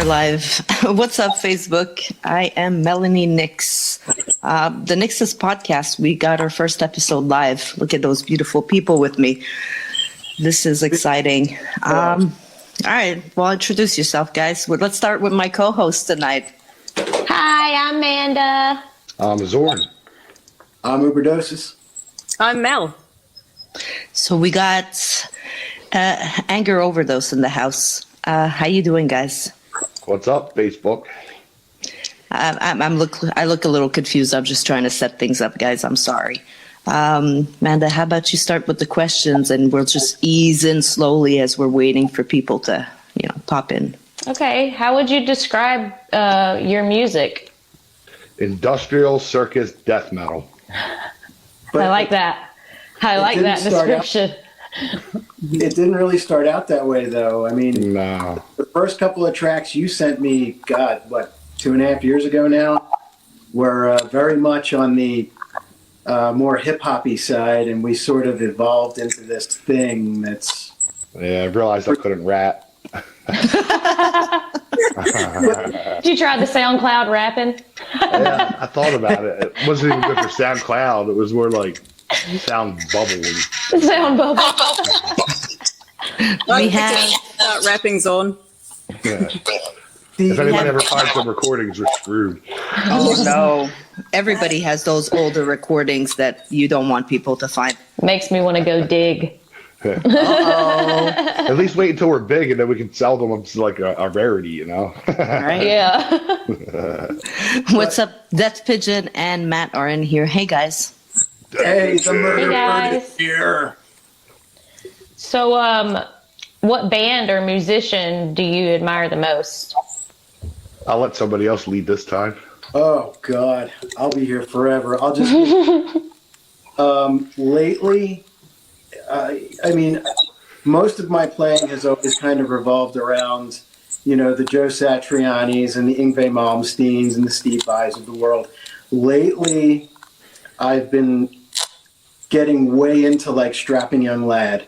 live. What's up, Facebook? I am Melanie Nix. The NYXUS podcast, we got our first episode live. Look at those beautiful people with me. This is exciting. All right, well, introduce yourself, guys. Well, let's start with my co-host tonight. Hi, I'm Amanda. I'm Zorn. I'm Overdose. I'm Mel. So we got Anger Overdose in the house. How you doing, guys? What's up, Facebook? I look a little confused. I'm just trying to set things up, guys. I'm sorry. Amanda, how about you start with the questions, and we'll just ease in slowly as we're waiting for people to, pop in. Okay, how would you describe your music? Industrial circus death metal. But I like that. I like that description. It didn't really start out that way, though. I mean, No. the first couple of tracks you sent me, 2.5 years ago now, were very much on the more hip-hoppy side, and we sort of evolved into this thing that's... Yeah, I realized I couldn't rap. Did you try the SoundCloud rapping? Yeah, I thought about it. It wasn't even good for SoundCloud. It was more like sound bubble. Sound bubble. We have Start rapping's on. Yeah. If anybody ever finds some recordings, we're screwed. Oh no! Everybody has those older recordings that you don't want people to find. Makes me want to go dig. Uh-oh. At least wait until we're big, and then we can sell them as like a rarity, Right? Yeah. What's up? Death Pigeon and Matt are in here. Hey, guys. Hey, the murder Hey, bird guys. is here. So, what band or musician do you admire the most? I'll let somebody else lead this time. Oh, God. I'll be here forever. I'll just... lately, I mean, most of my playing has always kind of revolved around, the Joe Satrianis and the Yngwie Malmsteens and the Steve Vais of the world. Lately, I've been getting way into, like, Strapping Young Lad.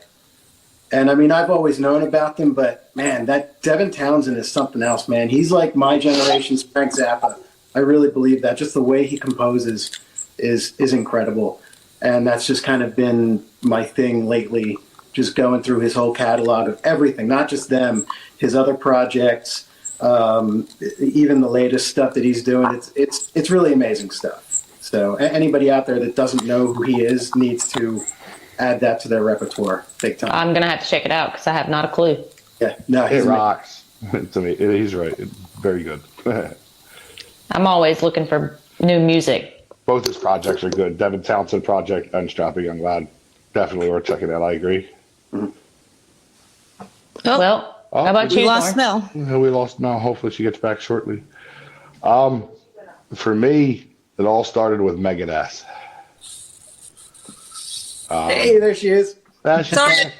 And, I mean, I've always known about them, but, man, that Devin Townsend is something else, man. He's like my generation's Frank Zappa. I really believe that. Just the way he composes is incredible. And that's just kind of been my thing lately, just going through his whole catalog of everything, not just them, his other projects, even the latest stuff that he's doing. It's really amazing stuff. So anybody out there that doesn't know who he is needs to add that to their repertoire big time. I'm going to have to check it out because I have not a clue. Yeah, no, It rocks. To me, he's right. It's very good. I'm always looking for new music. Both his projects are good. Devin Townsend project and Strapping Young Lad. Definitely worth checking out. I agree. Well, how about We you, lost Lauren? Mel. We lost Mel. Hopefully she gets back shortly. For me, it all started with Megadeth. Hey, there she is. Sorry.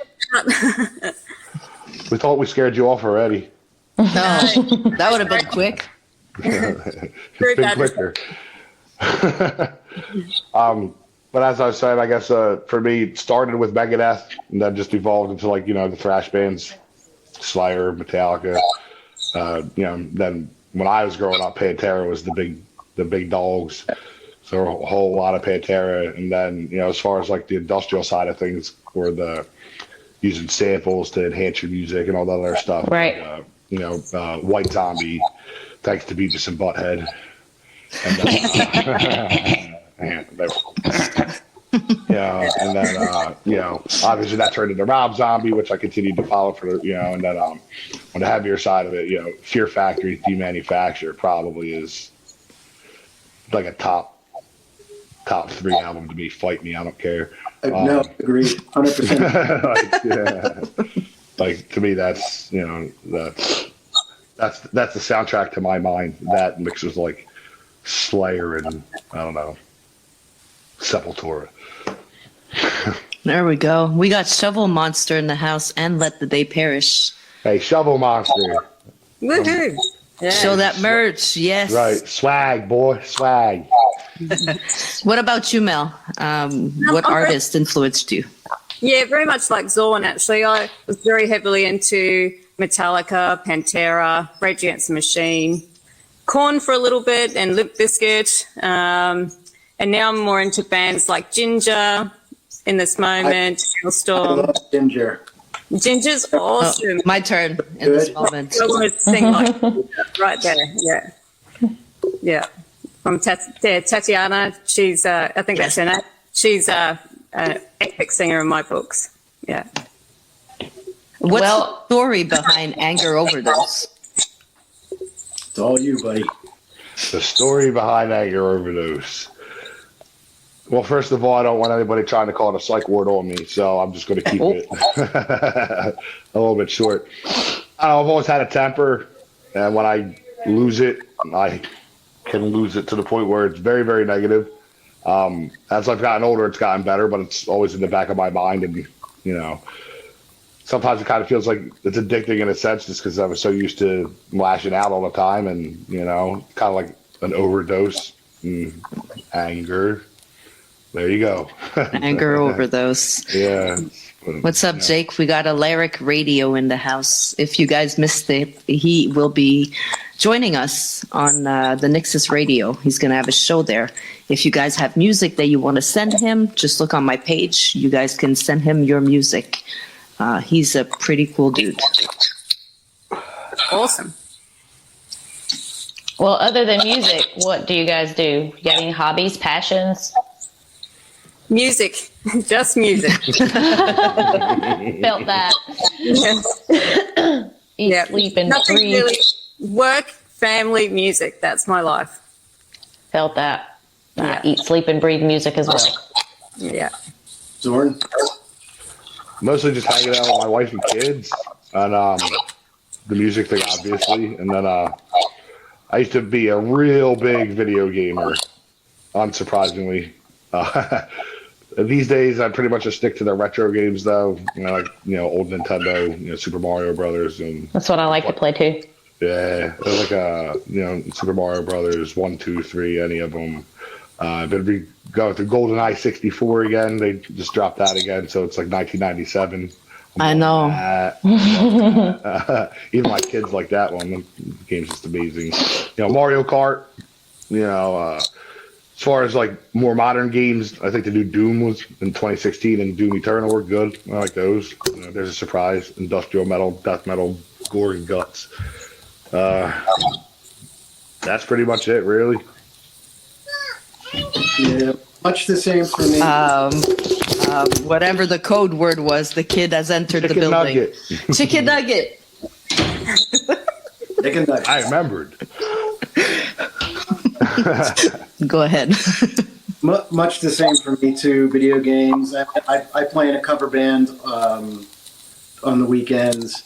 We thought we scared you off already. No, that would have been quick. Very Been bad. quicker. But as I was saying, I guess for me, it started with Megadeth and then just evolved into the thrash bands, Slayer, Metallica. Then when I was growing up, Pantera was the big dogs. So a whole lot of Pantera, and then as far as like the industrial side of things, were the using samples to enhance your music and all that other stuff. Right. White Zombie, thanks to Beavis and Butthead. And then obviously that turned into Rob Zombie, which I continued to follow for and then on the heavier side of it, Fear Factory, Demanufacture probably is like a top 3 album to me. Fight me, I don't care. No, agreed, 100%. Like to me, that's that's the soundtrack to my mind. That mixes like Slayer and I don't know, Sepultura. There we go. We got Shovel Monster in the house and Let the Day Perish. Hey, Shovel Monster. Woohoo. Yeah. Show that merch. Yes. Right. Swag, boy. Swag. What about you, Mel? What artist influenced you? Yeah, very much like Zorn, actually. I was very heavily into Metallica, Pantera, Rage Against the Machine, Korn for a little bit, and Limp Bizkit. And now I'm more into bands like Ginger in this moment, I Hailstorm. love Ginger. Ginger's awesome. Oh, my turn in this Good. moment. I want to sing like right there. Yeah. Yeah. From Tatiana. She's, I think that's her name. She's an epic singer in my books. Yeah. What's Well- the story behind Anger Overdose? It's all you, buddy. The story behind Anger Overdose. Well, first of all, I don't want anybody trying to call it a psych ward on me, so I'm just going to keep it a little bit short. I've always had a temper, and when I lose it, I can lose it to the point where it's very, very negative. As I've gotten older, it's gotten better, but it's always in the back of my mind, and sometimes it kind of feels like it's addicting in a sense, just because I was so used to lashing out all the time, and kind of like an overdose, anger. There you go. Anger Overdose. Yeah. What's up, Jake? We got a Lyric Radio in the house. If you guys missed it, he will be joining us on the NYXUS Radio. He's going to have a show there. If you guys have music that you want to send him, just look on my page. You guys can send him your music. He's a pretty cool dude. Awesome. Well, other than music, what do you guys do? You got any hobbies, passions? Music. Just music. Felt that. Yeah. Eat, Yeah. sleep, and Nothing breathe. really. Work, family, music. That's my life. Felt that. Yeah. Eat, sleep, and breathe music as well. Yeah. Zorn? Mostly just hanging out with my wife and kids, and the music thing, obviously. And then I used to be a real big video gamer, unsurprisingly. These days, I pretty much just stick to the retro games, though. Old Nintendo, Super Mario Brothers, and That's what I like to play too. yeah, like Super Mario Brothers 1, 2, 3, any of them. But we go through GoldenEye 64 again. They just dropped that again, so it's like 1997. I know. Even my kids like that one. The game's just amazing. Mario Kart. As far as like more modern games, I think the new Doom was in 2016 and Doom Eternal were good. I like those. There's a surprise. Industrial metal, death metal, gore and guts. That's pretty much it, really. Yeah, much the same for me. Whatever the code word was, the kid has entered the Chicken building. nugget. Chicken nugget. Chicken nuggets. I remembered. Go ahead. Much the same for me too. Video games. I play in a cover band on the weekends,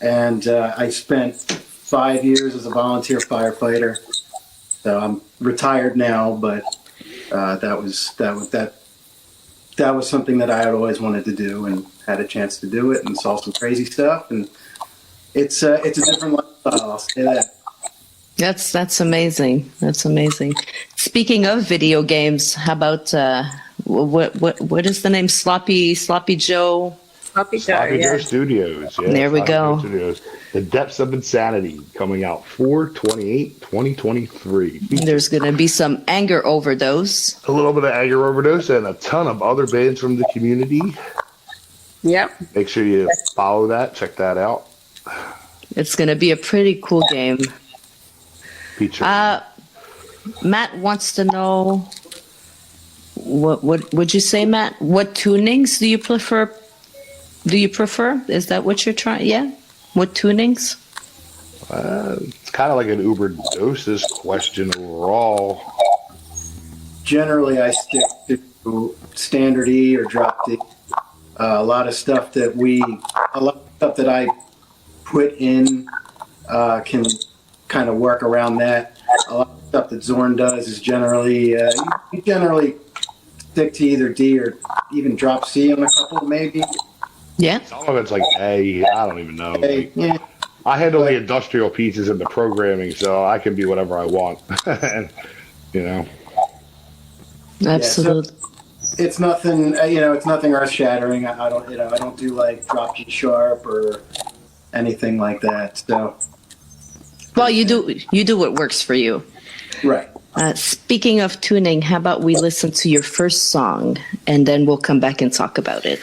and I spent 5 years as a volunteer firefighter. So I'm retired now, but that was something that I had always wanted to do, and had a chance to do it, and saw some crazy stuff. And it's a different lifestyle. I'll say that. That's amazing. That's amazing. Speaking of video games, how about what is the name? Sloppy Joe. Sloppy Joe, Sloppy Joe yeah. Studios. Yeah, There we Sloppy go. Joe Studios. The Depths of Insanity, coming out 4/28/2023. There's gonna be some Anger Overdose. A little bit of Anger Overdose and a ton of other bands from the community. Yep. Make sure you follow that. Check that out. It's gonna be a pretty cool game. Feature. Matt wants to know what would you say, Matt? What tunings do you prefer? Is that what you're trying? Yeah. What tunings? It's kind of like an Uber doses question overall. Generally, I stick to standard E or drop D. A lot of stuff that I put in can kind of work around that. A lot of stuff that Zorn does is generally you generally stick to either D or even drop C on a couple, maybe. Yeah. Some of it's like A. I don't even know. Hey, yeah. I handle the industrial pieces and the programming, so I can be whatever I want. And, Absolutely. It's nothing, it's nothing earth shattering. I don't do like drop G sharp or anything like that. So, Well, you do what works for you. right. Speaking of tuning, how about we listen to your first song and then we'll come back and talk about it.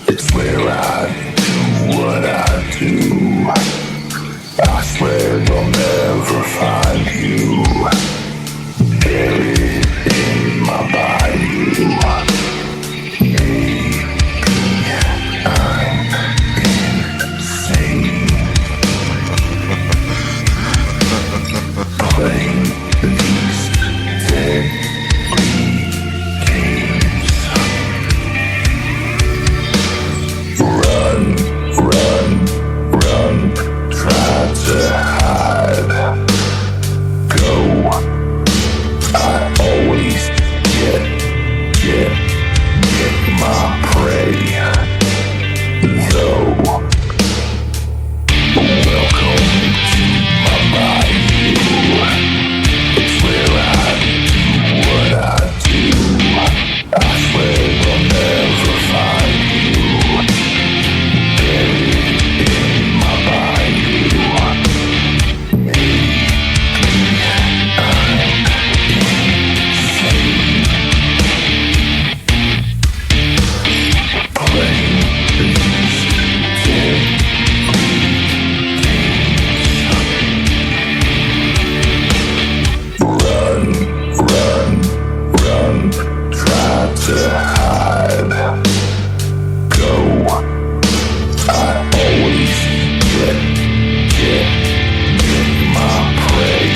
It's where I do what I do. I swear they'll never find you. Buried in my bayou. Maybe I'm insane. Playing these deadly games. Run, run, run, try to hide. Go, I always get my prey. Though, welcome to my bayou. It's where I do what I do. I swear they'll never find you. Buried in my bayou. Maybe I'm insane. Playing these deadly games. Run, run, run, try to hide. Go, I always get my prey.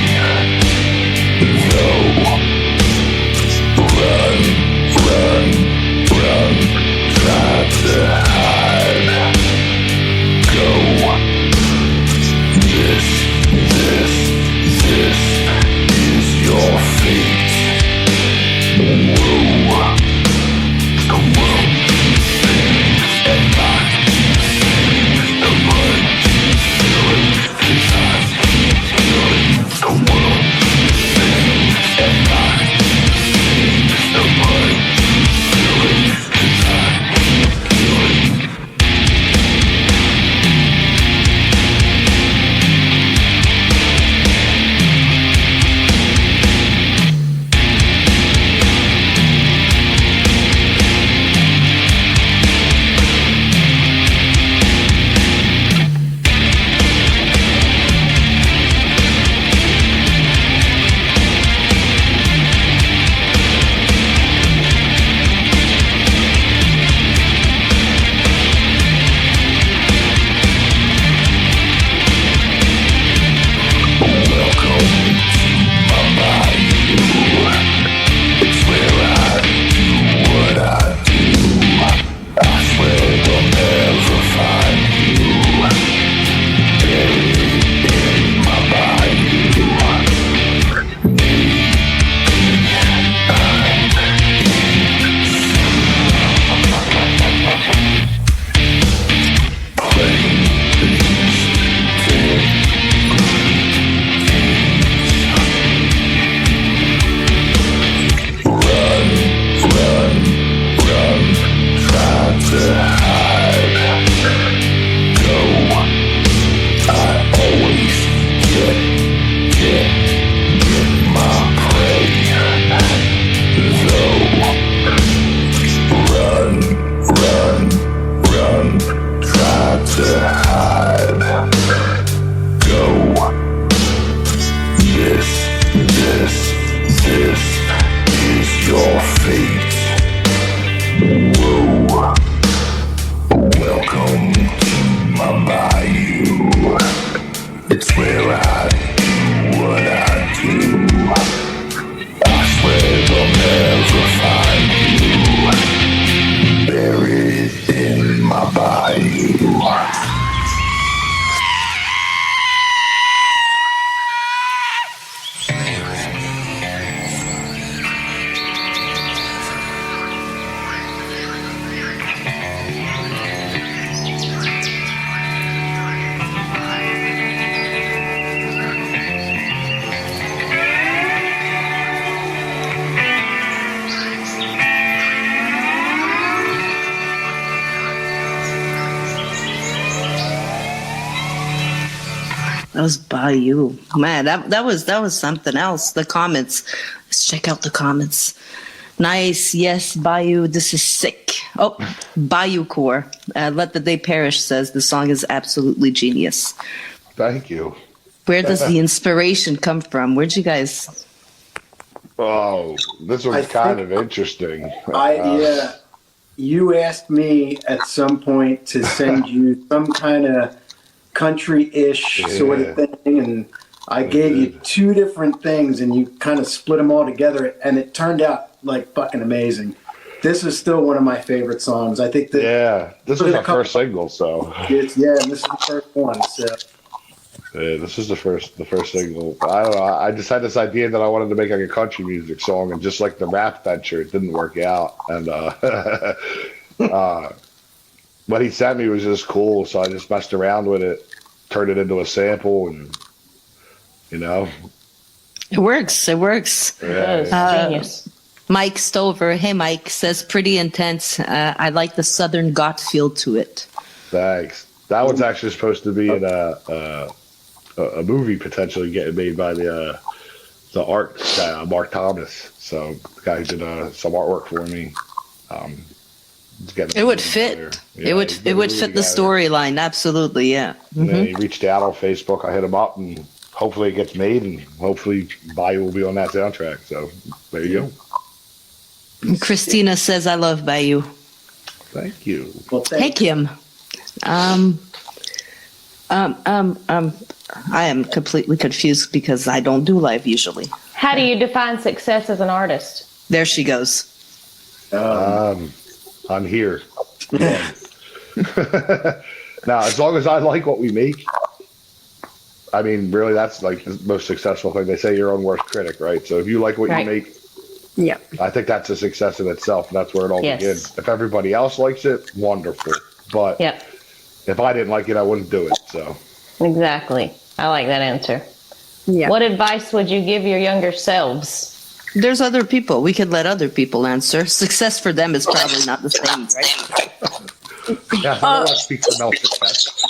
Though, run, run, run, try to hide. Go, this is your fate. Whoa, That was Bayou. Man, that was something else. The comments. Let's check out the comments. Nice. Yes, Bayou. This is sick. Oh, Bayou Core. Let the Day Perish says the song is absolutely genius. Thank you. Where does the inspiration come from? Where'd you guys? Oh, this was I kind think- of interesting. Yeah. You asked me at some point to send you some kind of country-ish sort of thing, and I gave you two different things, and you kind of split them all together, and it turned out like fucking amazing. This is still one of my favorite songs. I think that this was our first single, so this is the first one. So yeah, this is the first single. I don't know. I just had this idea that I wanted to make like a country music song, and just like the rap venture, it didn't work out. And what he sent me was just cool, so I just messed around with it, turned it into a sample, and It works. It works. That was genius. Mike Stover. Hey, Mike says pretty intense. I like the Southern goth feel to it. Thanks. That one's actually supposed to be in a movie potentially getting made by the art guy, Mark Thomas. So the guy who did some artwork for me. It would fit. Yeah, it would fit the storyline. Absolutely, yeah. And then he reached out on Facebook. I hit him up, and hopefully it gets made, and hopefully Bayou will be on that soundtrack. So there you go. Christina says, "I love Bayou." Thank you. well, Hey, Kim. I am completely confused because I don't do live usually. How do you define success as an artist? There she goes. I'm here. Now, as long as I like what we make, I mean, really, that's like the most successful thing. They say your own worst critic, right? So if you like what Right. you make, Yeah. I think that's a success in itself. And that's where it all Yes. begins. If everybody else likes it, wonderful. But Yep, if I didn't like it, I wouldn't do it. So exactly. I like that answer. Yeah. What advice would you give your younger selves? There's other people. We could let other people answer. Success for them is probably not the same, right? yeah, I don't want to speak for Mel success.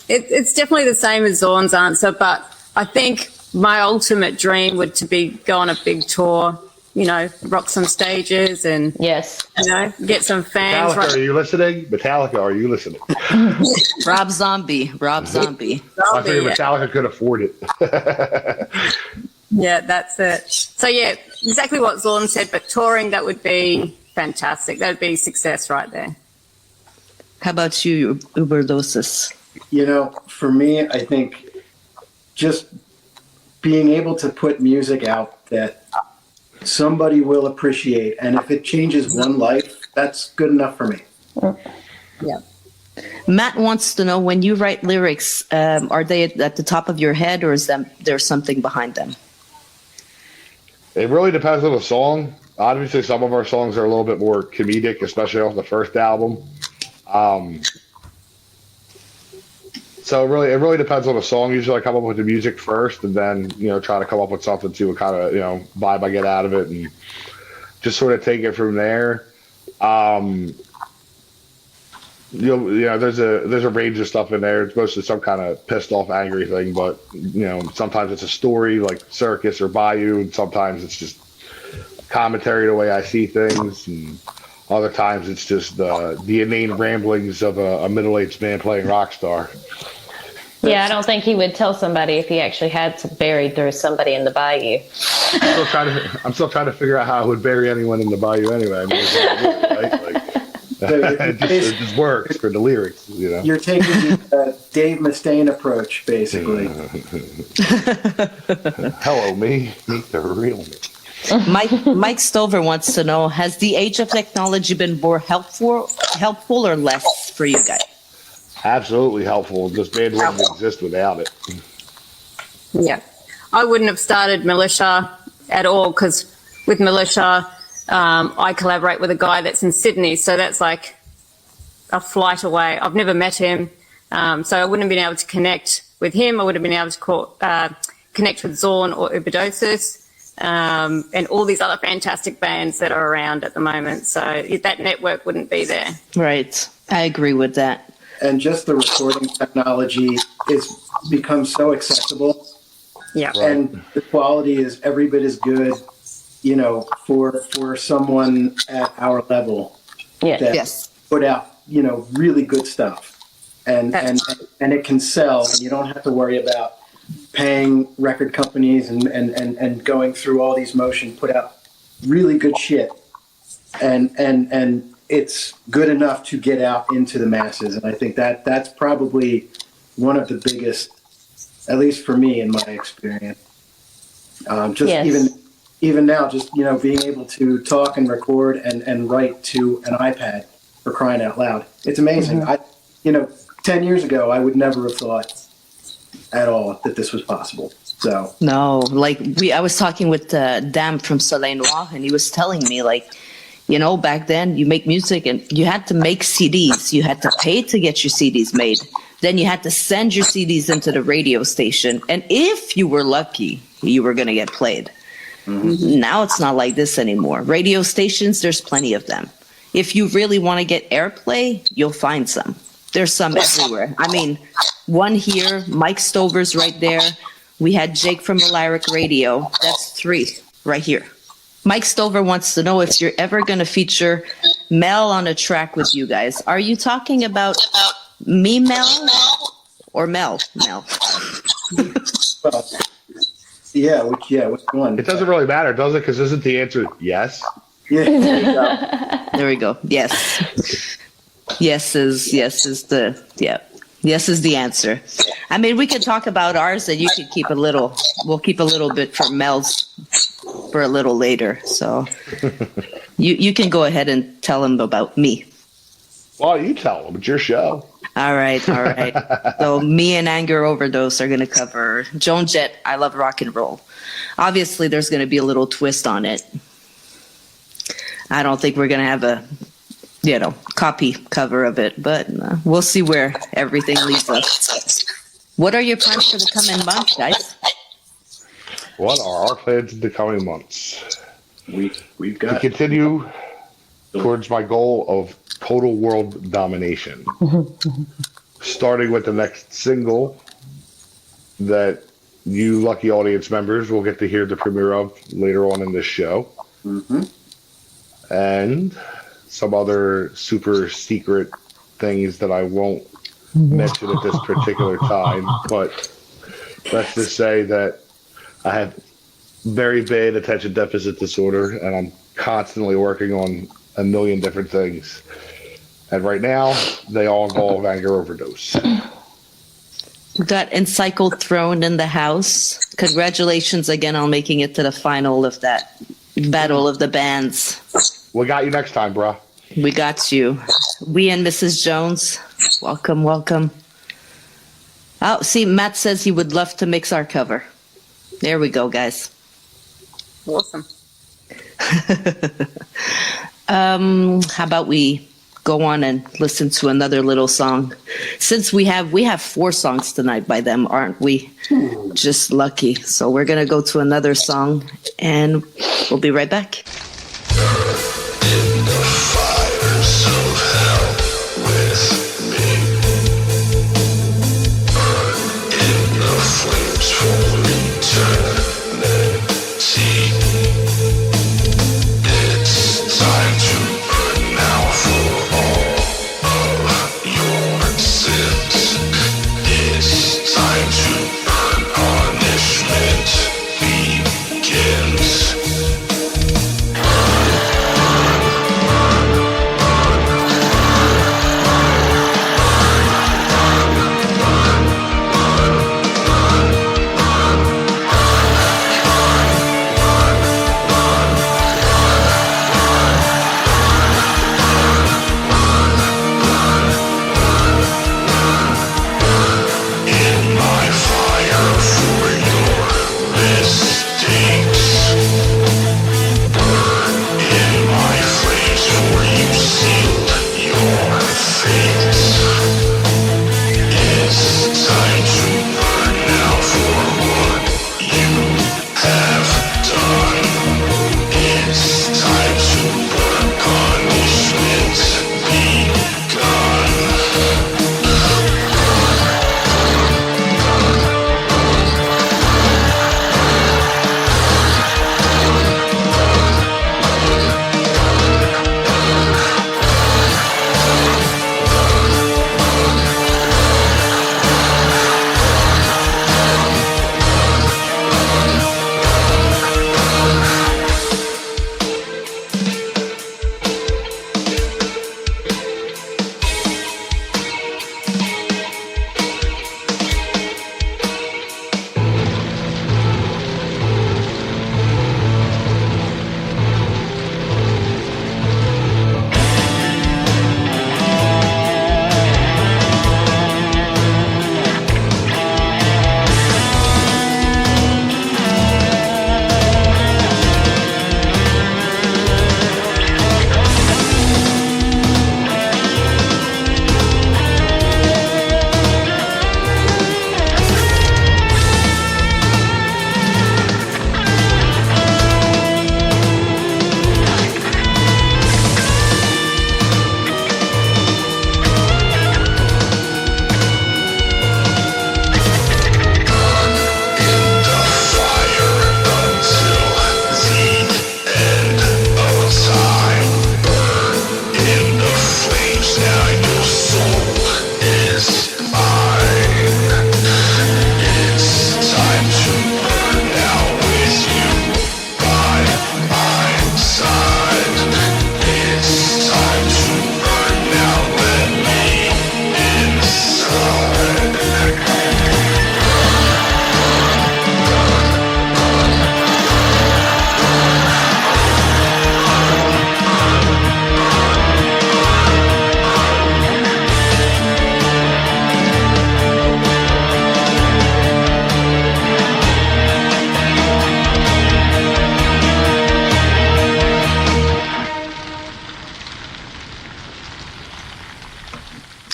It's definitely the same as Zorn's answer, but I think my ultimate dream would to be go on a big tour, rock some stages and, Yes. get some fans. Metallica, are you listening? Metallica, are you listening? Rob Zombie. I figured Metallica could afford it. Yeah, that's it. So yeah, exactly what Zorn said, but touring, that would be fantastic. That would be success right there. How about you, Overdoses? For me, I think just being able to put music out that somebody will appreciate, and if it changes one life, that's good enough for me. Yeah. Matt wants to know, when you write lyrics, are they at the top of your head, or is there something behind them? It really depends on the song. Obviously, some of our songs are a little bit more comedic, especially off the first album. So it really depends on the song. Usually, I come up with the music first, and then try to come up with something to kind of vibe I get out of it, and just sort of take it from there. There's a range of stuff in there. It's mostly some kind of pissed off, angry thing, but sometimes it's a story like Circus or Bayou, and sometimes it's just commentary the way I see things, and other times it's just the inane ramblings of a middle-aged man playing rock star. Yeah, I don't think he would tell somebody if he actually had buried through somebody in the bayou. I'm still trying to figure out how I would bury anyone in the bayou anyway. I mean, it just works for the lyrics, You're taking the Dave Mustaine approach, basically. Hello, me. Meet the real me. Mike Stover wants to know, has the age of technology been more helpful or less for you guys? Absolutely helpful. This band wouldn't exist without it. Yeah. I wouldn't have started Melishah at all, because with Melishah, I collaborate with a guy that's in Sydney, so that's like a flight away. I've never met him, so I wouldn't have been able to connect with him. I would have been able to connect with Zorn or Overdose, and all these other fantastic bands that are around at the moment. So that network wouldn't be there. Right. I agree with that. and just the recording technology is become so accessible, Yeah. and the quality is every bit as good, you know, for someone at our level Yes. that Yes. put out, you know, really good stuff, and it can sell. And you don't have to worry about paying record companies and going through all these motions. Put out really good shit, and it's good enough to get out into the masses. And I think that's probably one of the biggest, at least for me in my experience. Just Yes. even now, just, you know, being able to talk and record and write to an iPad, for crying out loud. It's amazing. Mm-hmm. I, you know, 10 years ago, I would never have thought at all that this was possible. So, No, like I was talking with Dan from Soleil Noir, and he was telling me, like, you know, back then you make music and you had to make CDs. You had to pay to get your CDs made. Then you had to send your CDs into the radio station, and if you were lucky, you were going to get played. Now it's not like this anymore. Radio stations, there's plenty of them. If you really want to get airplay, you'll find some. There's some everywhere. I mean, one here, Mike Stover's right there. We had Jake from Lyric Radio. That's 3 right here. Mike Stover wants to know if you're ever going to feature Mel on a track with you guys. Are you talking about me, Mel, or Mel? Mel. well, which one? It doesn't really matter, does it? Because isn't the answer yes? Yeah, there you go. There we go. Yes. Yes is the answer. I mean, we could talk about ours, and you could keep a little. We'll keep a little bit for Mel's for a little later. So you can go ahead and tell him about me. Well, you tell them. It's your show. All right. So me and Anger Overdose are going to cover Joan Jett, I Love Rock and Roll. Obviously, there's going to be a little twist on it. I don't think we're going to have a, you know, copy cover of it, but we'll see where everything leads us. What are your plans for the coming month, guys? What are our plans in the coming months? We've To got continue towards my goal of total world domination. Starting with the next single that you lucky audience members will get to hear the premiere of later on in this show. And some other super secret things that I won't mention at this particular time. But let's just say that I have very bad attention deficit disorder, and I'm constantly working on a million different things. And right now, they all involve Anger Overdose. We got Encycled Throne in the house. Congratulations again on making it to the final of that Battle of the Bands. We got you next time, bruh. We got you. We and Mrs. Jones. Welcome. Oh, see, Matt says he would love to mix our cover. There we go, guys. Awesome. How about we go on and listen to another little song? Since we have 4 songs tonight by them, aren't we? Just lucky. So we're gonna go to another song, and we'll be right back. In the fires of hell with me. Burn in the flames for eternity. It's time to burn now for all of your sins. It's time to burn. Punishment begins. Burn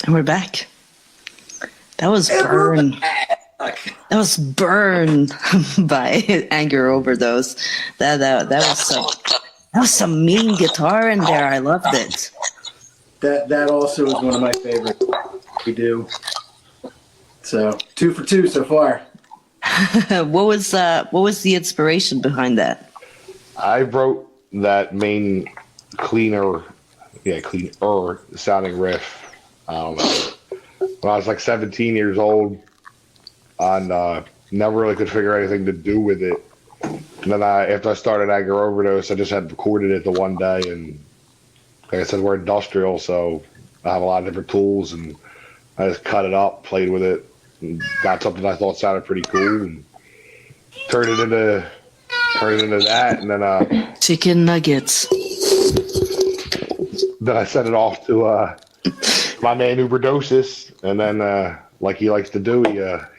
And we're back. That was Burn. That was Burn by Anger Overdose. That was some mean guitar in there. I loved it. That also is one of my favorites we do. So 2 for 2 so far. What was the inspiration behind that? I wrote that main cleaner sounding riff when I was like 17 years old, and never really could figure anything to do with it. And then after I started Anger Overdose, I just had recorded it the one day, and like I said, we're industrial, so I have a lot of different tools, and I just cut it up, played with it, and got something I thought sounded pretty cool, and turned it into that, and then Chicken nuggets. Then I sent it off to my man Overdose, and then like he likes to do,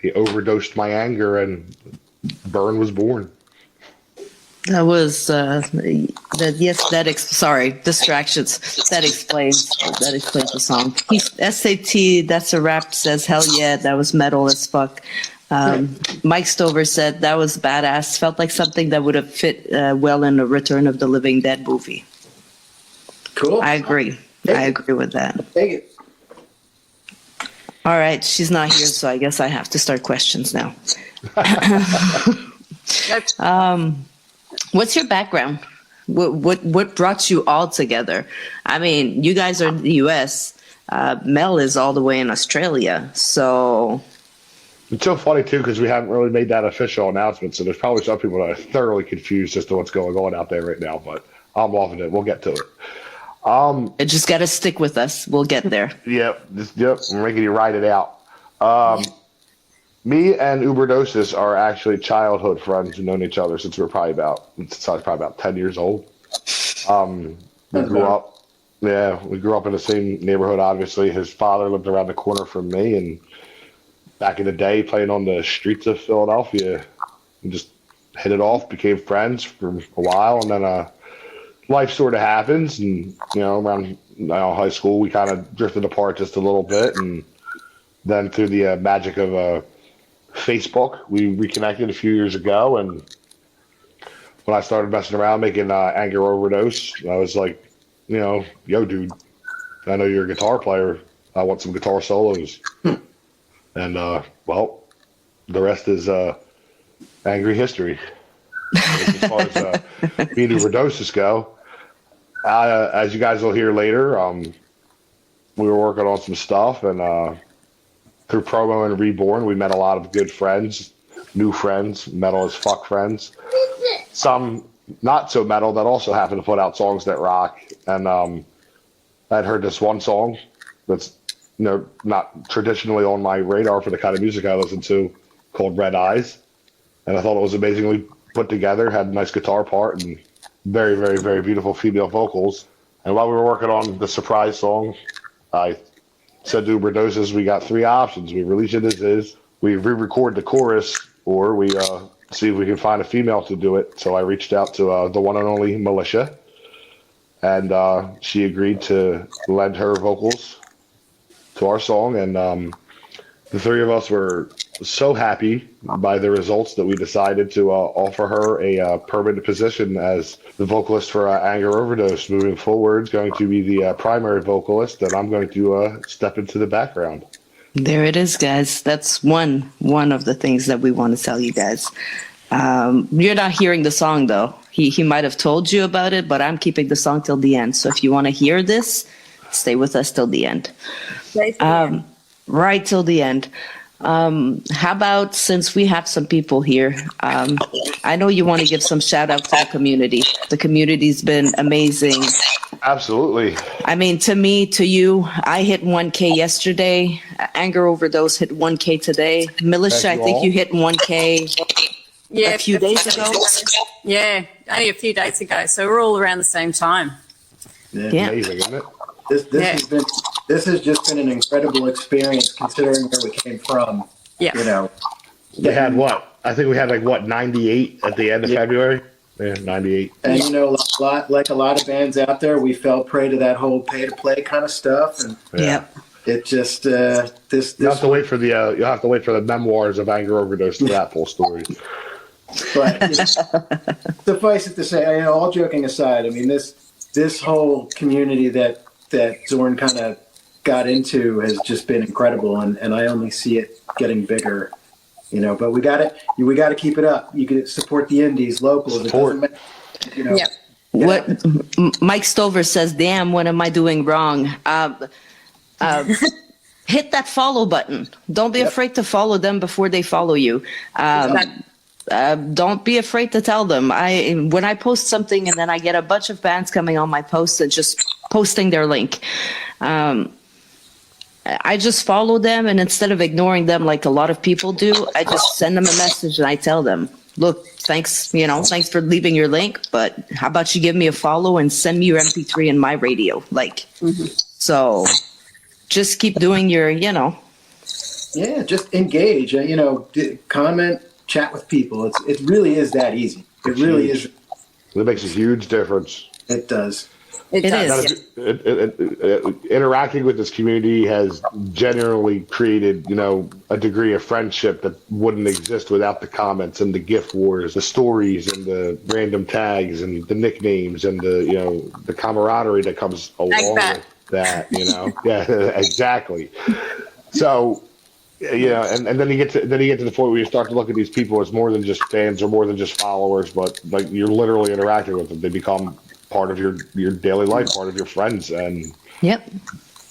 he overdosed my anger, and Burn was born. That was sorry, distractions. That explains the song. SAT, that's a rap, says hell yeah, that was metal as fuck. Mike Stover said that was badass. Felt like something that would have fit well in a Return of the Living Dead movie. Cool. I agree. I agree with that. Take it. All right, she's not here, so I guess I have to start questions now. What's your background? What brought you all together? I mean, you guys are in the U.S. Mel is all the way in Australia, so. It's so funny too because we haven't really made that official announcement, so there's probably some people that are thoroughly confused as to what's going on out there right now. But I'm loving it. We'll get to it. You just got to stick with us. We'll get there. Yep. We're making you ride it out. Me and Overdose are actually childhood friends who've known each other since I was probably about 10 years old. We grew up in the same neighborhood, obviously. His father lived around the corner from me, and back in the day, playing on the streets of Philadelphia, we just hit it off, became friends for a while, and then life sort of happens, and around high school, we kind of drifted apart just a little bit, and then through the magic of Facebook, we reconnected a few years ago, and when I started messing around making Anger Overdose, I was like, yo, dude, I know you're a guitar player. I want some guitar solos. And, well, the rest is angry history. As far as me and Overdoses go, as you guys will hear later, we were working on some stuff, and through Promo and Reborn, we met a lot of good friends, new friends, metal as fuck friends. Some not so metal that also happen to put out songs that rock. And I'd heard this one song that's not traditionally on my radar for the kind of music I listen to, called Red Eyes. And I thought it was amazingly put together, had a nice guitar part, and very, very, very beautiful female vocals. And while we were working on the surprise song, I said to Overdoses, we got 3 options. We release it as is, we re-record the chorus, or we see if we can find a female to do it. So I reached out to the one and only Melishah, and she agreed to lend her vocals to our song. And the 3 of us were so happy by the results that we decided to offer her a permanent position as the vocalist for Anger Overdose. Moving forward, going to be the primary vocalist, and I'm going to step into the background. There it is, guys. That's one of the things that we want to tell you guys. You're not hearing the song, though. He might have told you about it, but I'm keeping the song till the end. So if you want to hear this, stay with us till the end. Right till the end. How about, since we have some people here, I know you want to give some shout out to the community. The community's been amazing. Absolutely. I mean, to me, to you, I hit 1K yesterday. Anger Overdose hit 1K today. Melishah, I think you hit 1K a few days ago. Yeah, only a few days ago. So we're all around the same time. Yeah. Amazing, isn't it? This has just been an incredible experience considering where we came from. Yeah. They had what? I think we had 98 at the end of February. Yeah, 98. And like a lot of bands out there, we fell prey to that whole pay to play kind of stuff. And Yep. It just this You'll have to wait for the memoirs of Anger Overdose for that full story. But suffice it to say, all joking aside, I mean this whole community that Zorn kind of got into has just been incredible, and I only see it getting bigger. But we gotta keep it up. You can support the indies, locals. Support. It doesn't matter, Yep. What Mike Stover says, damn, what am I doing wrong? Hit that follow button. Don't be afraid to follow them before they follow you. Don't be afraid to tell them. When I post something and then I get a bunch of bands coming on my post and just posting their link, I just follow them, and instead of ignoring them like a lot of people do, I just send them a message and I tell them, look, thanks for leaving your link, but how about you give me a follow and send me your MP3 in my radio? So just keep doing your, Yeah, just engage. Comment, chat with people. It really is that easy. It really is. It makes a huge difference. It does. It is. Interacting with this community has genuinely created, a degree of friendship that wouldn't exist without the comments and the gift wars, the stories and the random tags and the nicknames and the camaraderie that comes along with that. Yeah, exactly. So, and then you get to the point where you start to look at these people as more than just fans or more than just followers, but like you're literally interacting with them. They become part of your daily life, part of your friends, and yep.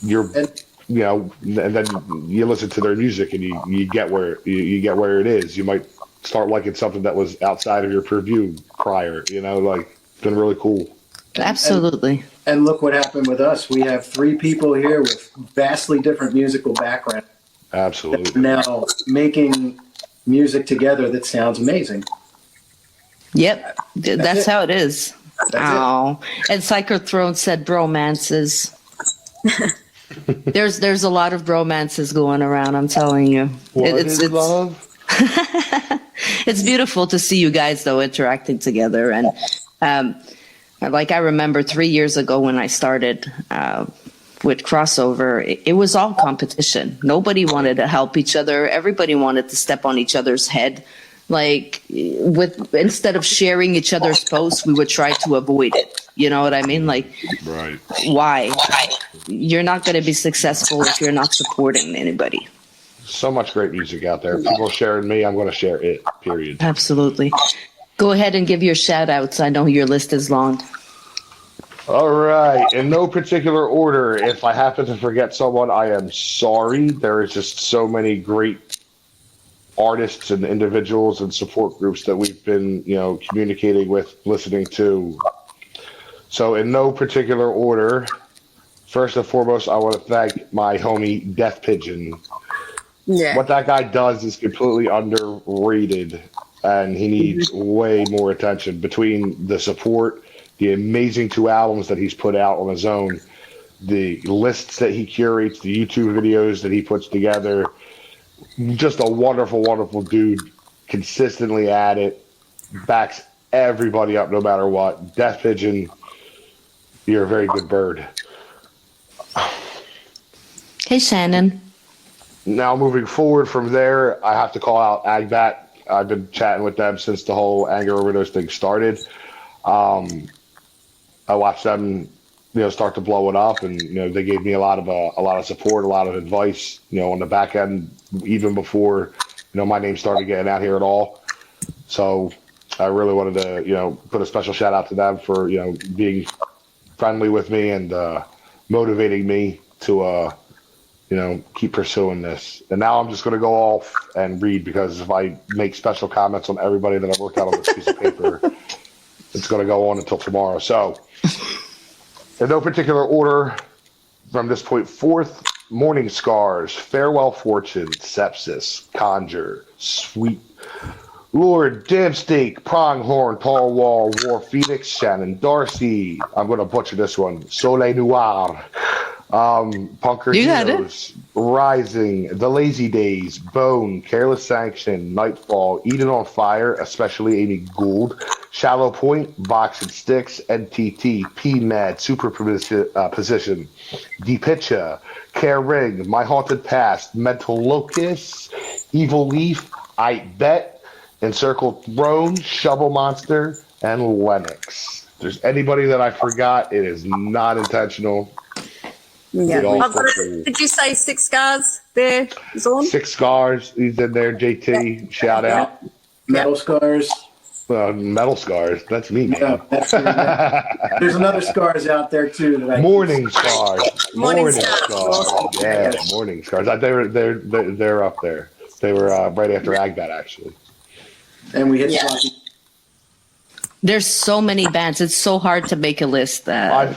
and then you listen to their music and you get where it is. You might start liking something that was outside of your purview prior. It's been really cool. Absolutely. And look what happened with us. We have 3 people here with vastly different musical backgrounds. Absolutely. Now making music together that sounds amazing. Yep. That's how it is. That's And Psychothrone said bromances. There's a lot of bromances going around, I'm telling you. It's love. It's beautiful to see you guys though interacting together, and I remember 3 years ago when I started with Crossover, it was all competition. Nobody wanted to help each other. Everybody wanted to step on each other's head. Instead of sharing each other's posts, we would try to avoid it. You know what I mean? Right. Why? You're not going to be successful if you're not supporting anybody. So much great music out there. People sharing me, I'm going to share it, period. Absolutely. Go ahead and give your shout outs. I know your list is long. All right. In no particular order, if I happen to forget someone, I am sorry. There is just so many great artists and individuals and support groups that we've been, communicating with, listening to. So in no particular order, first and foremost, I want to thank my homie Death Pigeon. Yeah. What that guy does is completely underrated, and he needs way more attention. Between the support, the amazing 2 albums that he's put out on his own, the lists that he curates, the YouTube videos that he puts together, just a wonderful, wonderful dude, consistently at it, backs everybody up no matter what. Death Pigeon, you're a very good bird. Hey, Shannon. Now, moving forward from there, I have to call out Agbat. I've been chatting with them since the whole Anger Overdose thing started. I watched them, start to blow it up, and they gave me a lot of support, a lot of advice, on the back end, even before my name started getting out here at all. So I really wanted to put a special shout out to them for being friendly with me and motivating me to keep pursuing this. And now I'm just going to go off and read, because if I make special comments on everybody that I've worked out on this piece of paper, it's going to go on until tomorrow. So in no particular order, from this point forth, Morning Scars, Farewell Fortune, Sepsis, Conjure, Sweet Lord, Damsteak, Pronghorn, Tall Wall, War Phoenix, Shannon Darcy. I'm going to butcher this one. Soleil Noir, Punker Heroes, Rising, The Lazy Days, Bone, Careless Sanction, Nightfall, Eden on Fire, especially Amy Gould, Shallow Point, Box and Sticks, NTT, P-Mad, Superposition, Deepitcha, Care Ring, My Haunted Past, Mental Locust, Evil Leaf, I Bet, Encircled Throne, Shovel Monster, and Lennox. If there's anybody that I forgot, it is not intentional. Yeah. It all I've got fits it. in. Did you say Six Scars there, Zorn? Six Scars, he's in there. JT, shout out. Metal Scars. Metal Scars, that's me, man. No, there's another Scars out there too. That Morning Scars. Morning Scars. Yeah, Morning Scars. They're up there. They were right after Agbat, actually. And we hit Yeah. Sloppy. There's so many bands. It's so hard to make a list. I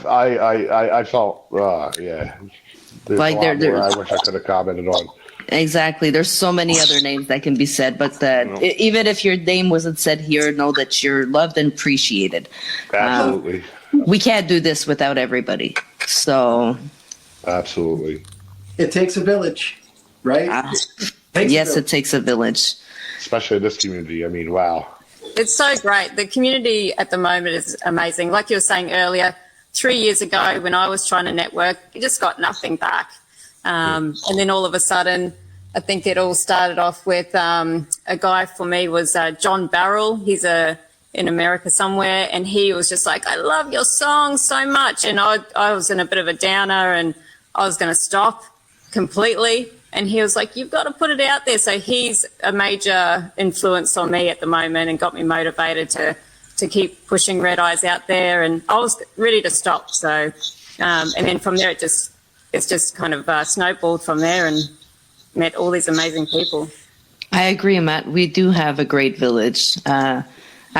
felt, yeah. There's Like, a lot there- more I wish I could have commented on. Exactly. There's so many other names that can be said, but even if your name wasn't said here, know that you're loved and appreciated. Absolutely. We can't do this without everybody. So, Absolutely. It takes a village, right? yes, it takes a village. Especially in this community. I mean, wow. It's so great. The community at the moment is amazing. Like you were saying earlier, 3 years ago when I was trying to network, you just got nothing back. And then all of a sudden, I think it all started off with a guy for me was John Barrell. He's in America somewhere, and he was just like, I love your song so much. And I was in a bit of a downer, and I was going to stop completely. And he was like, you've got to put it out there. So he's a major influence on me at the moment and got me motivated to keep pushing Red Eyes out there. And I was ready to stop. So, and then from there, it's just kind of snowballed from there and met all these amazing people. I agree, Matt. We do have a great village. I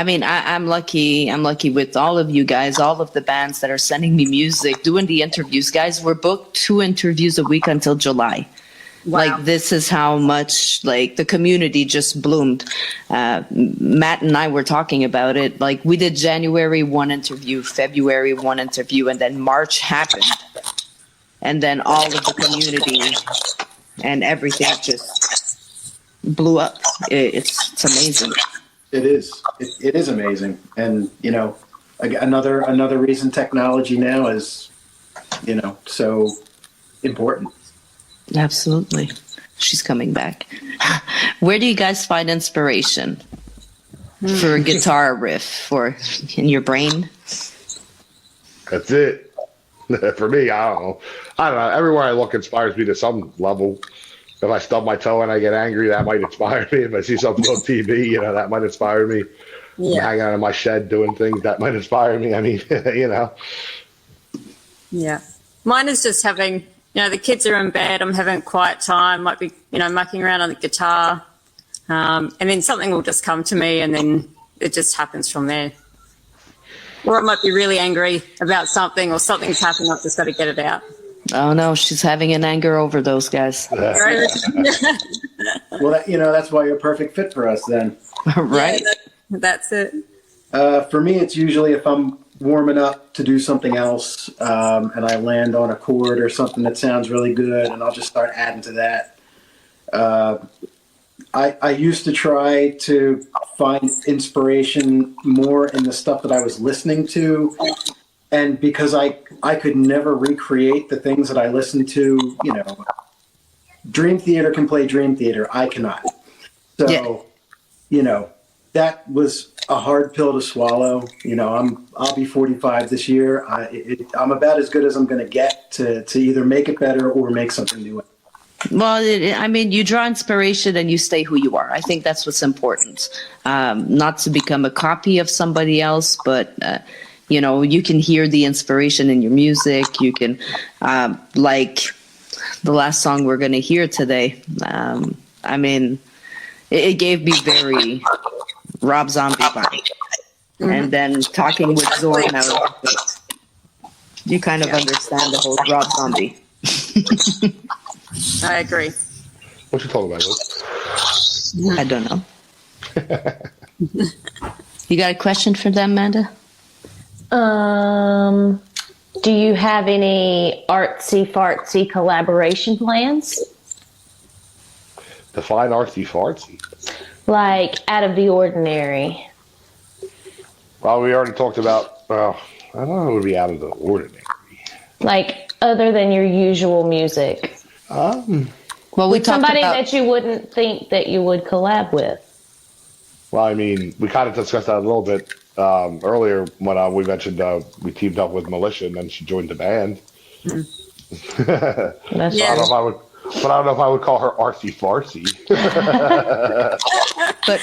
mean, I'm lucky. I'm lucky with all of you guys, all of the bands that are sending me music, doing the interviews. Guys, we're booked 2 interviews a week until July. Wow. Like, this is how much, like, the community just bloomed. Matt and I were talking about it. Like, we did January 1 interview, February 1 interview, and then March happened. And then all of the community and everything just blew up. It's amazing. It is. It is amazing. And, you know, another reason technology now is, you know, so important. Absolutely. She's coming back. Where do you guys find inspiration for a guitar riff or in your brain? That's it. For me, I don't know. Everywhere I look inspires me to some level. If I stub my toe and I get angry, that might inspire me. If I see something on TV, you know, that might inspire me. Yeah. I'm hanging out in my shed doing things, that might inspire me. I mean, you know. Yeah. Mine is just having, you know, the kids are in bed, I'm having a quiet time, might be, you know, mucking around on the guitar. And then something will just come to me and then it just happens from there. Or I might be really angry about something or something's happened, I've just got to get it out. Oh no, she's having an anger overdose, guys. Well, you know, that's why you're a perfect fit for us then. Right? Yeah, that's it. For me, it's usually if I'm warming up to do something else and I land on a chord or something that sounds really good, and I'll just start adding to that. I used to try to find inspiration more in the stuff that I was listening to. And because I could never recreate the things that I listened to, you know, Dream Theater can play Dream Theater. I cannot. So, Yeah. You know, that was a hard pill to swallow. You know, I'll be 45 this year. I'm about as good as I'm going to get to either make it better or make something new. Well, I mean, you draw inspiration and you stay who you are. I think that's what's important. Not to become a copy of somebody else, but you know, you can hear the inspiration in your music. You can, like the last song we're going to hear today. I mean, it gave me very Rob Zombie vibe. And then talking with Zorn, you kind of understand the whole Rob Zombie. I agree. What you talking about, Luke? I don't know. You got a question for them, Amanda? Do you have any artsy fartsy collaboration plans? Define artsy fartsy. Like out of the ordinary? Well, we already talked about, I don't know, it would be out of the ordinary. Like other than your usual music? Well, we With talked somebody about that you wouldn't think that you would collab with. Well, I mean, we kind of discussed that a little bit earlier when we mentioned we teamed up with Melishah and then she joined the band. That's Yeah. I don't know if I would, but I don't know if I would call her artsy fartsy. But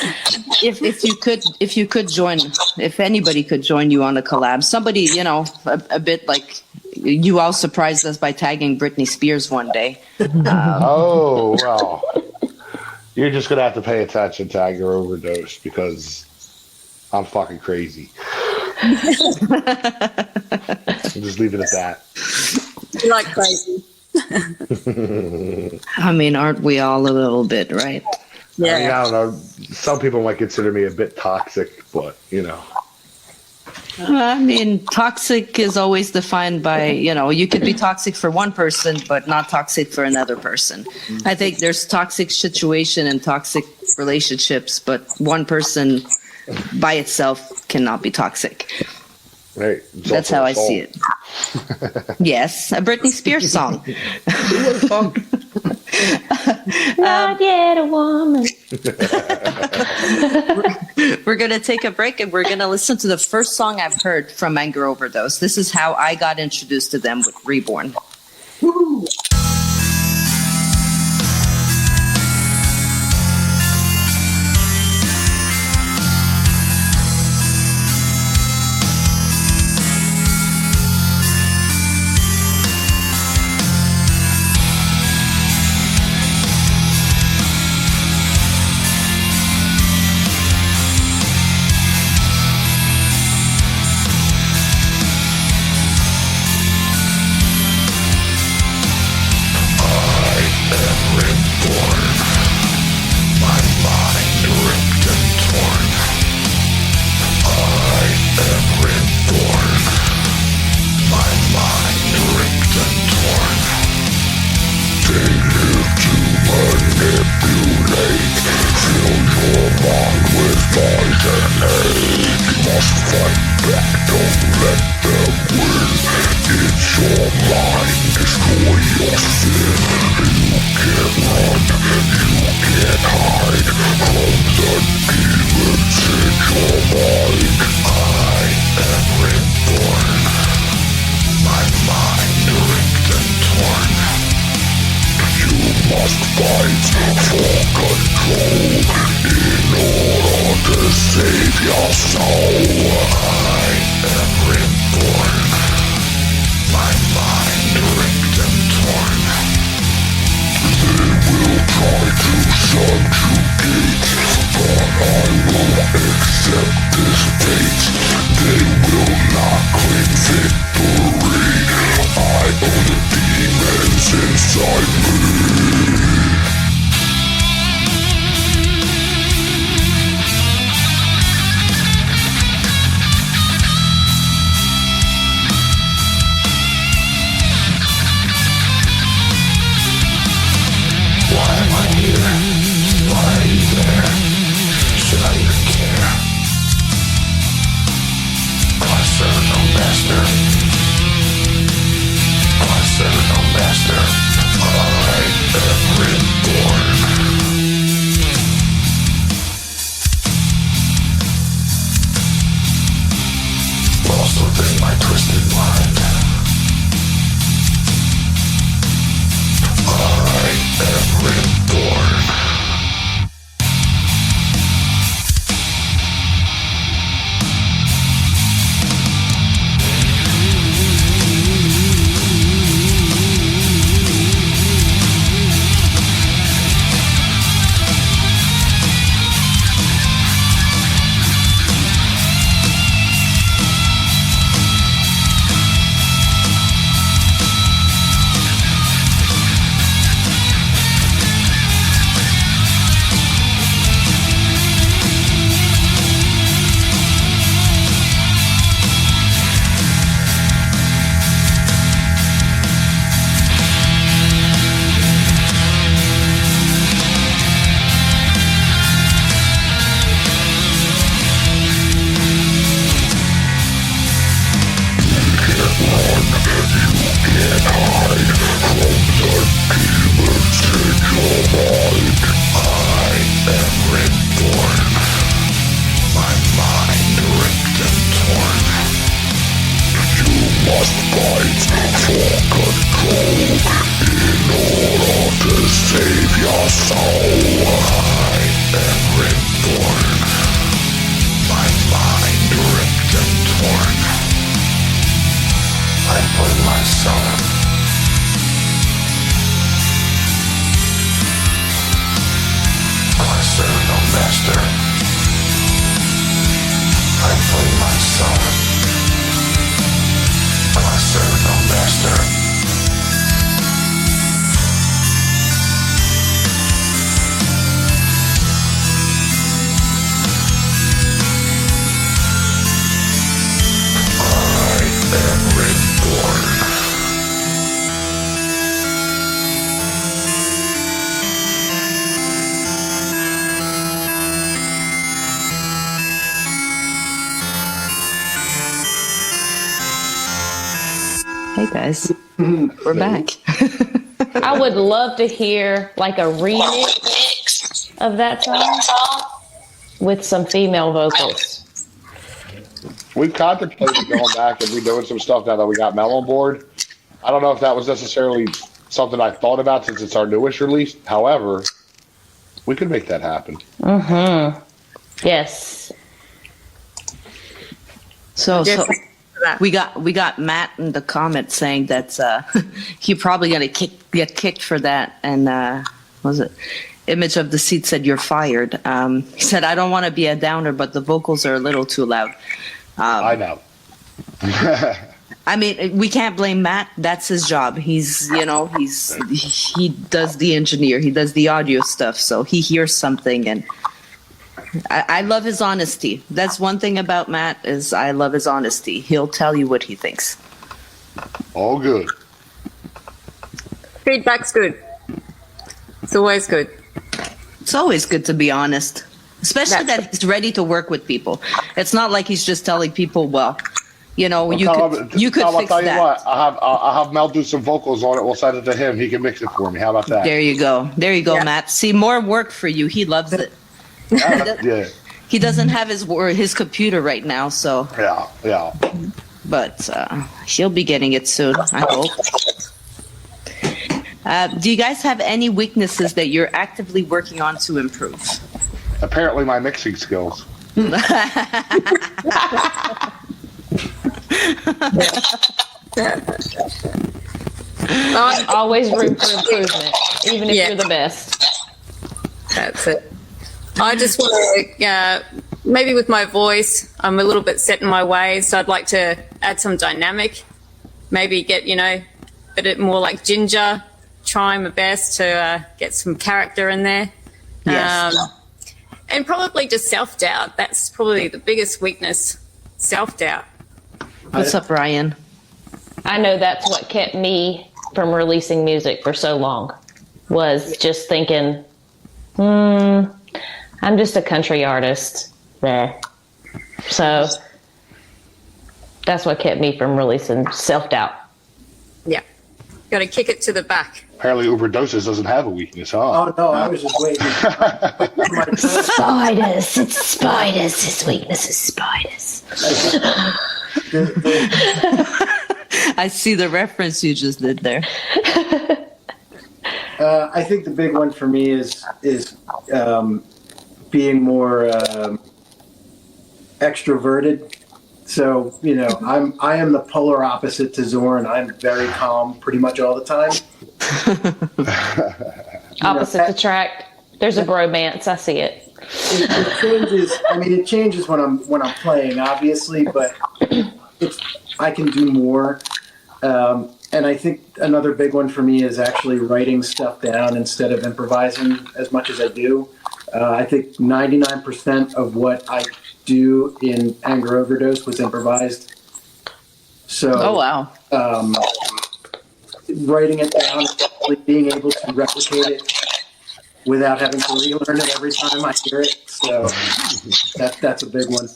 if you could join, if anybody could join you on a collab, somebody, you know, a bit like you all surprised us by tagging Britney Spears one day. Oh, well, you're just gonna have to pay attention to your overdose because I'm fucking crazy. I'll just leave it at that. You like crazy. I mean, aren't we all a little bit, right? I mean, Yeah. I don't know. Some people might consider me a bit toxic, but you know. I mean, toxic is always defined by, you know, you could be toxic for one person, but not toxic for another person. I think there's toxic situation and toxic relationships, but one person by itself cannot be toxic. Right. It's That's also how a I song. see it. Yes, a Britney Spears song. Not yet a woman. We're going to take a break and we're going to listen to the first song I've heard from Anger Overdose. This is how I got introduced to them with Reborn. save your soul. I am reborn, my mind ripped and torn. I play myself. I serve no master. I play myself. I serve no master. Hey guys, we're back. I would love to hear like a remix of that song with some female vocals. We've contemplated going back and redoing some stuff now that we got Mel on board. I don't know if that was necessarily something I thought about since it's our newest release. However, we could make that happen. Mm-hmm. Yes. So we got Matt in the comments saying that he probably gonna get kicked for that. And what was it? Image of the Seat said you're fired. He said I don't want to be a downer, but the vocals are a little too loud. I know. I mean, we can't blame Matt. That's his job. He does the engineer. He does the audio stuff. So he hears something, and I love his honesty. That's one thing about Matt is I love his honesty. He'll tell you what he thinks. All good. Feedback's good. It's always good. It's always good to be honest, especially that he's ready to work with people. It's not like he's just telling people, well, you could Tom, fix I'll tell that. you what. I'll have Mel do some vocals on it. We'll send it to him. He can mix it for me. How about that? There you go, Yeah. Matt. See, more work for you. He loves it. Yeah. He doesn't have his computer right now, so. Yeah. But he'll be getting it soon, I hope. Do you guys have any weaknesses that you're actively working on to improve? Apparently, my mixing skills. Always room for improvement, even if you're the best. That's it. I just want to, maybe with my voice, I'm a little bit set in my ways, so I'd like to add some dynamic. Maybe get, a bit more like Ginger, trying my best to get some character in there. Yes. And probably just self-doubt. That's probably the biggest weakness, self-doubt. What's up, Ryan? I know that's what kept me from releasing music for so long, was just thinking, I'm just a country artist there. So that's what kept me from releasing, self-doubt. Yeah. Got to kick it to the back. Apparently, Overdose doesn't have a weakness, huh? Oh no, I was just waiting. Spiders. It's spiders. His weakness is spiders. I see the reference you just did there. I think the big one for me is being more extroverted. So I am the polar opposite to Zorn. I'm very calm pretty much all the time. Opposites attract. There's a bromance. I see it. It changes. I mean, it changes when I'm playing, obviously, but I can do more. And I think another big one for me is actually writing stuff down instead of improvising as much as I do. I think 99% of what I do in Anger Overdose was improvised. So, Oh, wow. Writing it down, being able to replicate it without having to relearn it every time I hear it. So that's a big one.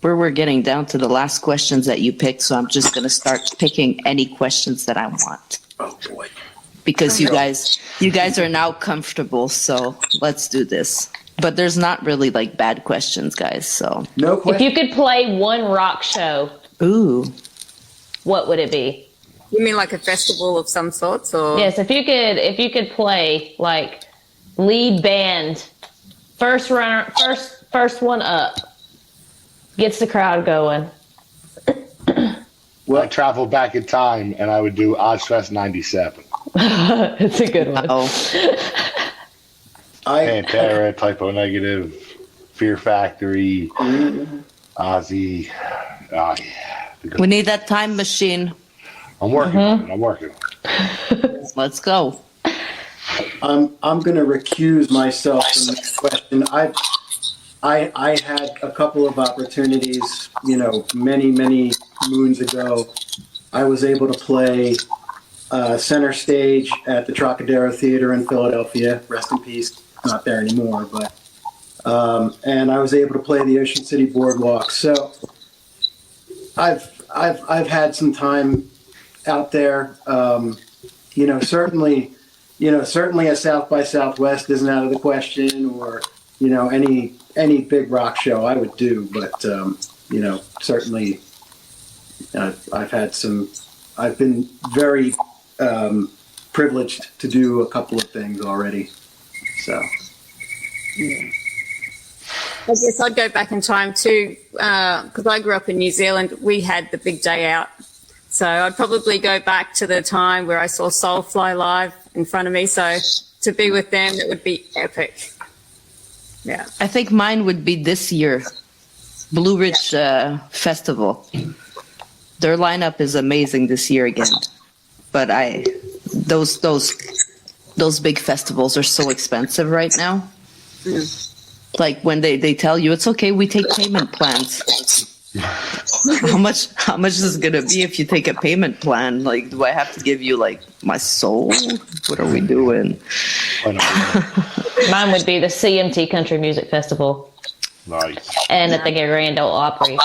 We're getting down to the last questions that you picked, so I'm just going to start picking any questions that I want. Oh boy. Because you guys are now comfortable, so let's do this. But there's not really like bad questions, guys, so. No If question. you could play one rock show, Ooh. what would it be? You mean like a festival of some sorts, or? Yes, if you could play like lead band, first one up, gets the crowd going. Well, I traveled back in time and I would do Ozfest 97. It's a good one. Oh, Pantera, Typo Negative, Fear Factory, Ozzy. Oh, yeah. we need that time machine. I'm working on it. I'm working on it. Let's go. I'm going to recuse myself from this question. I had a couple of opportunities, many, many moons ago. I was able to play center stage at the Trocadero Theater in Philadelphia. Rest in peace. Not there anymore, but and I was able to play the Ocean City Boardwalk. So I've had some time out there. Certainly a South by Southwest isn't out of the question, or any big rock show I would do, but certainly I've been very privileged to do a couple of things already. So I guess I'd go back in time too, because I grew up in New Zealand. We had the big day out. So I'd probably go back to the time where I saw Soulfly live in front of me. So to be with them, it would be epic. Yeah. I think mine would be this year, Blue Ridge Festival. Their lineup is amazing this year again. But those big festivals are so expensive right now. Like when they tell you it's okay, we take payment plans. How much is it gonna be if you take a payment plan? Like, do I have to give you like my soul? What are we doing? Mine would be the CMT Country Music Festival. Nice. And at the Grand Ole Opry.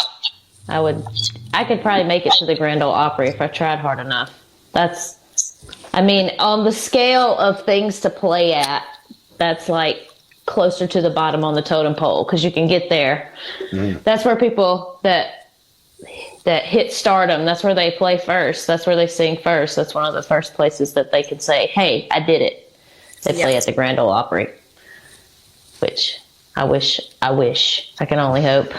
I could probably make it to the Grand Ole Opry if I tried hard enough. On the scale of things to play at, that's like closer to the bottom on the totem pole, because you can get there. That's where people that hit stardom, that's where they play first. That's where they sing first. That's one of the first places that they can say, hey, I did it. They play at the Grand Ole Opry, which I wish. I can only hope.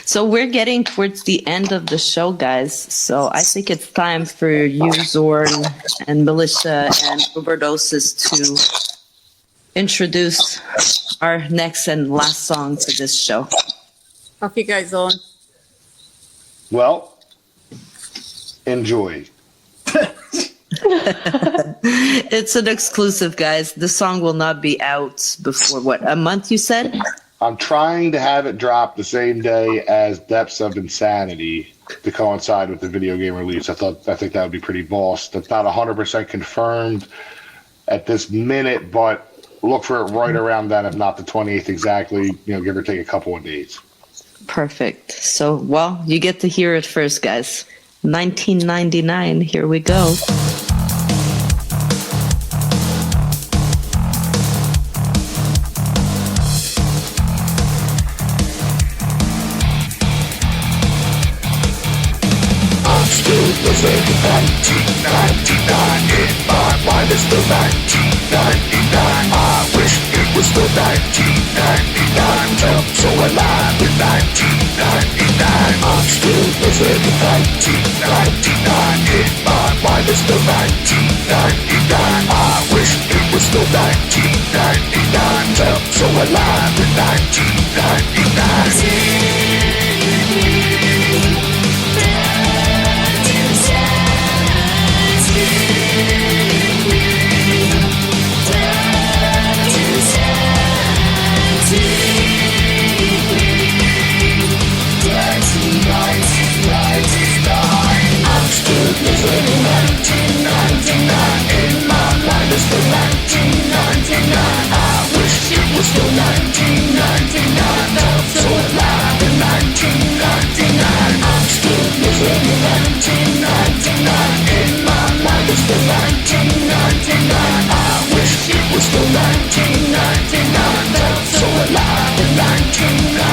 So we're getting towards the end of the show, guys. So I think it's time for you, Zorn, and Melishah, and Overdoses to introduce our next and last song for this show. Off you go, Zorn. Well, enjoy. It's an exclusive, guys. The song will not be out before, a month you said? I'm trying to have it drop the same day as Depths of Insanity to coincide with the video game release. I think that would be pretty boss. That's not 100% confirmed at this minute, but look for it right around then, if not the 28th exactly, give or take a couple of days. Perfect. So, you get to hear it first, guys. 1999, here we go. Was it 1999? In my mind it's still 1999. I wish it was still 1999. Felt so alive in 1999. I'm still living in 1999. In my mind it's still 1999. I wish it was still 1999. Felt so alive in 1999. Living in 1999. In my mind it's still 1999. I wish it was still 1999. Felt so alive in 1999. I'm still living in 1999. In my mind it's still 1999. I wish it was still 1999. Felt so alive in 1999.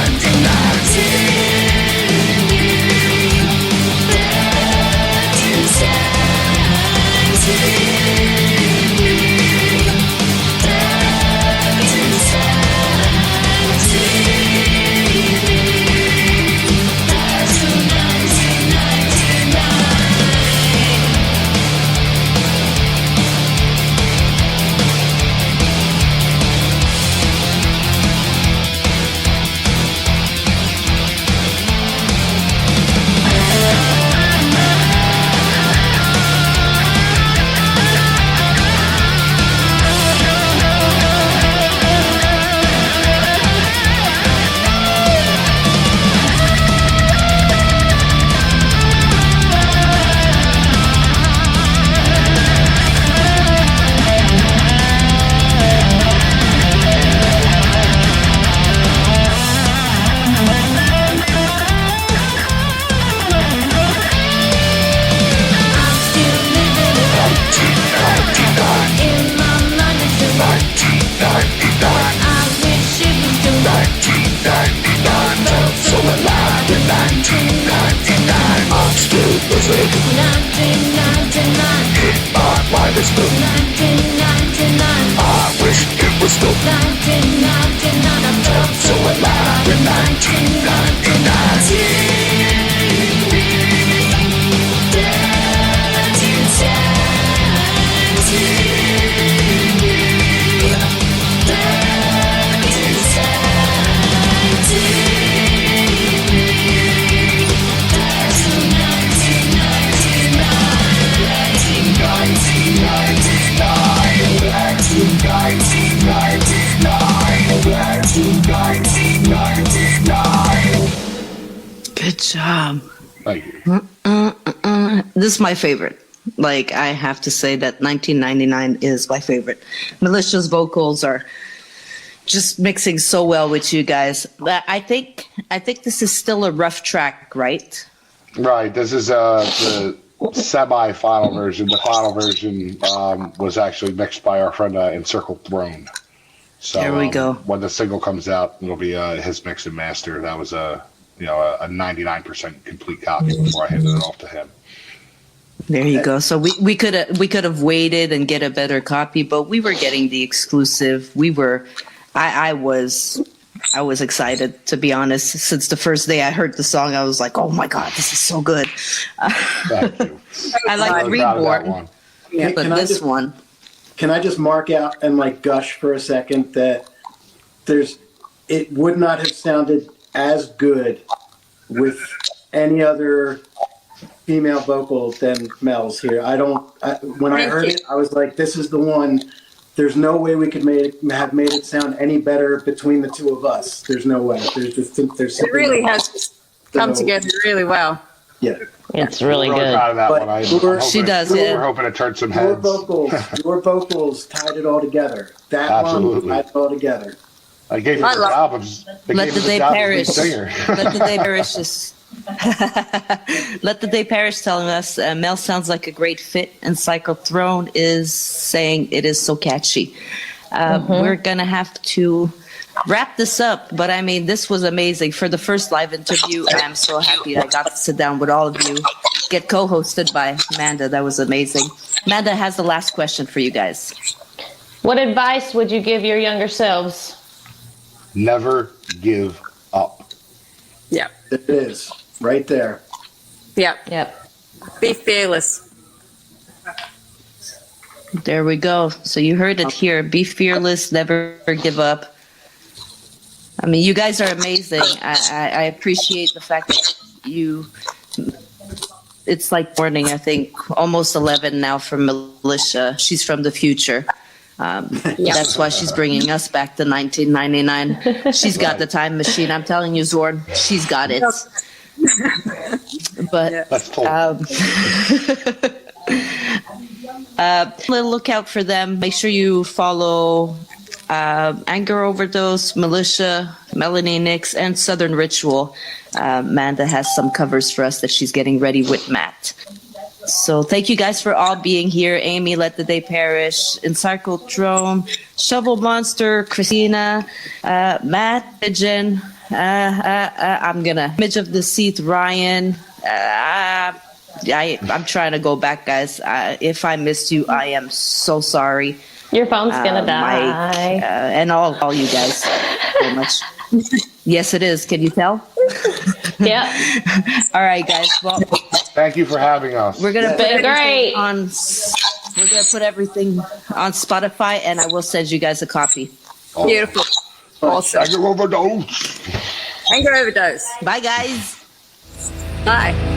said 1999. In my mind it's the 1999. I wish it was the 1999. I felt so alive in 1999. Good job. Thank you. This is my favorite. Like, I have to say that 1999 is my favorite. Melishah's vocals are just mixing so well with you guys. But I think this is still a rough track, right? Right. This is the semi-final version. The final version was actually mixed by our friend Encircled Throne. So There we go. When the single comes out, it'll be his mix and master. That was a 99% complete copy before I handed it off to him. There you go. So we could have waited and get a better copy, but we were getting the exclusive. I was excited, to be honest. Since the first day I heard the song, I was like, "Oh my god, this is so good!" Thank you. I like Really proud of that Reborn, one. but Can I this just- one, Can I just mark out and like gush for a second that it would not have sounded as good with any other female vocal than Mel's here. When I heard it, I was like, this is the one. There's no way we could have made it sound any better between the two of us. There's no way. There's It really has come together really well. Yeah. It's really We're good. proud of that But one. She does, We're yeah. hoping to turn some Your heads. vocals tied it all together. That Absolutely. one tied it all together. I gave you I the love- albums. let the day perish. Let the day perish. Let the day perish. Telling us Mel sounds like a great fit, and Cycle Throne is saying it is so catchy. We're gonna have to wrap this up, but I mean, this was amazing for the first live interview. I'm so happy I got to sit down with all of you, get co-hosted by Amanda. That was amazing. Amanda has the last question for you guys. What advice would you give your younger selves? Never give up. Yeah. It is right there. Yeah. Yep. Be fearless. There we go. So you heard it here. Be fearless, never give up. I mean, you guys are amazing. I appreciate the fact that it's like morning, I think, almost 11 now for Melishah. She's from the future. That's why she's bringing us back to 1999. She's got the time machine. I'm telling you, Zorn, she's got it. But That's told. look out for them. Make sure you follow Anger Overdose, Melishah, Melanie Nix, and Southern Ritual. Amanda has some covers for us that she's getting ready with Matt. So thank you guys for all being here. Amy, Let the Day Perish, Encircled Throne, Shovel Monster, Christina, Matt, Pigeon, I'm gonna Image of the Seat, Ryan. I'm trying to go back, guys. If I missed you, I am so sorry. Your phone's gonna die. Mike, and all you guys very much. Yes, it is. Can you tell? Yep. All right, guys. Well, Thank you for having us. we're gonna put Been everything great. we're gonna put everything on Spotify, and I will send you guys a copy. Beautiful. Awesome. Anger Overdose. Anger Overdose. Bye, guys. Bye.